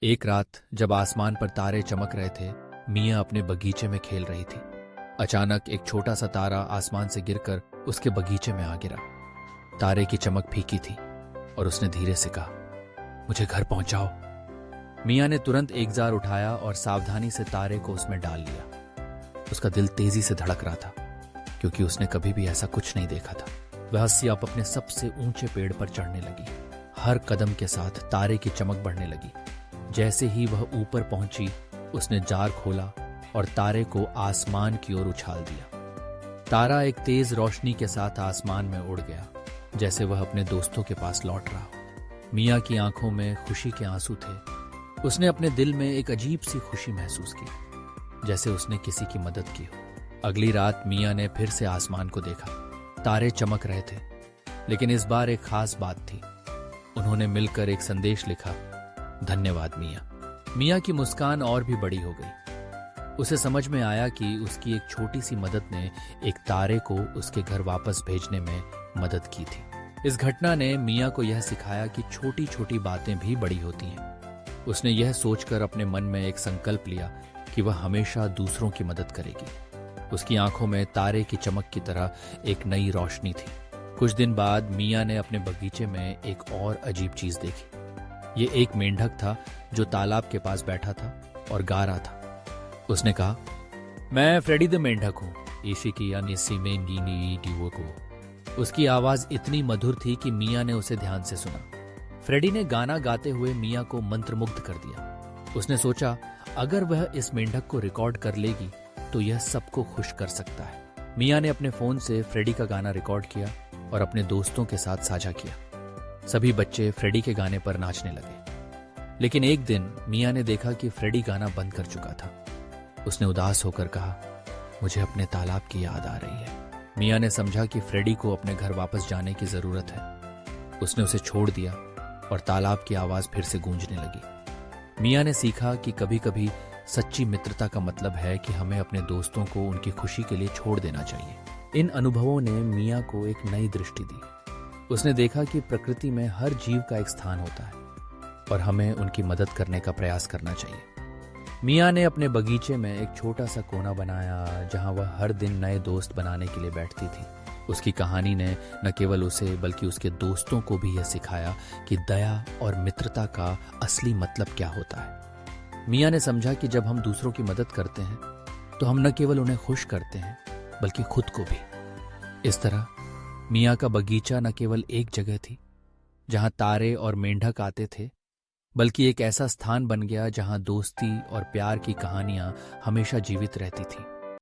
एक रात जब आसमान पर तारे चमक रहे थे, मियाँ अपने बगीचे में खेल रही थी। अचानक एक छोटा सा तारा आसमान से गिरकर उसके बगीचे में आ गिरा। तारे की चमक फीकी थी और उसने धीरे से कहा, मुझे घर पहुंचाओ। मियाँ ने तुरंत एक जार उठाया और सावधानी से तारे को उसमें डाल लिया। उसका दिल तेजी से धड़क रहा था, क्योंकि उसने कभी भी ऐसा कुछ नहीं देखा था। वह हंसी अब अपने सबसे ऊंचे पेड़ पर चढ़ने लगी। हर कदम के साथ तारे की चमक बढ़ने लगी। जैसे ही वह ऊपर पहुंची, उसने जार खोला और तारे को आसमान की ओर उछाल दिया। तारा एक तेज रोशनी के साथ आसमान में उड़ गया, जैसे वह अपने दोस्तों के पास लौट रहा हो। मियाँ की आंखों में खुशी के आंसू थे। उसने अपने दिल में एक अजीब सी खुशी महसूस की, जैसे उसने किसी की मदद की हो। अगली रात मियाँ ने फिर से आसमान को देखा। तारे चमक रहे थे, लेकिन इस बार एक खास बात थी। उन्होंने मिलकर एक संदेश लिखा, धन्यवाद मियाँ। मियाँ की मुस्कान और भी बड़ी हो गई। उसे समझ में आया कि उसकी एक छोटी सी मदद ने एक तारे को उसके घर वापस भेजने में मदद की थी। इस घटना ने मियाँ को यह सिखाया कि छोटी छोटी बातें भी बड़ी होती हैं। उसने यह सोचकर अपने मन में एक संकल्प लिया कि वह हमेशा दूसरों की मदद करेगी। उसकी आंखों में तारे की चमक की तरह एक नई रोशनी थी। कुछ दिन बाद मियाँ ने अपने बगीचे में एक और अजीब चीज देखी। ये एक मेंढक था जो तालाब के पास बैठा था और गा रहा था। उसने कहा, मैं फ्रेडी द मेंढक हूँ, ईशिकी अनिसी में नीनी डिवो को। उसकी आवाज इतनी मधुर थी कि मियाँ ने उसे ध्यान से सुना। फ्रेडी ने गाना गाते हुए मियाँ को मंत्रमुग्ध कर दिया। उसने सोचा, अगर वह इस मेंढक को रिकॉर्ड कर लेगी तो यह सबको खुश कर सकता है। मियाँ ने अपने फोन से फ्रेडी का गाना रिकॉर्ड किया और अपने दोस्तों के साथ साझा किया। सभी बच्चे फ्रेडी के गाने पर नाचने लगे। लेकिन एक दिन मियाँ ने देखा कि फ्रेडी गाना बंद कर चुका था। उसने उदास होकर कहा, मुझे अपने तालाब की याद आ रही है। मियाँ ने समझा कि फ्रेडी को अपने घर वापस जाने की जरूरत है। उसने उसे छोड़ दिया और तालाब की आवाज फिर से गूंजने लगी। मियाँ ने सीखा कि कभी कभी सच्ची मित्रता का मतलब है कि हमें अपने दोस्तों को उनकी खुशी के लिए छोड़ देना चाहिए। इन अनुभवों ने मियाँ को एक नई दृष्टि दी। उसने देखा कि प्रकृति में हर जीव का एक स्थान होता है और हमें उनकी मदद करने का प्रयास करना चाहिए। मियाँ ने अपने बगीचे में एक छोटा सा कोना बनाया, जहाँ वह हर दिन नए दोस्त बनाने के लिए बैठती थी। उसकी कहानी ने न केवल उसे बल्कि उसके दोस्तों को भी यह सिखाया कि दया और मित्रता का असली मतलब क्या होता है। मियाँ ने समझा कि जब हम दूसरों की मदद करते हैं तो हम न केवल उन्हें खुश करते हैं बल्कि खुद को भी। इस तरह मियाँ का बगीचा न केवल एक जगह थी जहाँ तारे और मेंढक आते थे, बल्कि एक ऐसा स्थान बन गया जहाँ दोस्ती और प्यार की कहानियां हमेशा जीवित रहती थीं।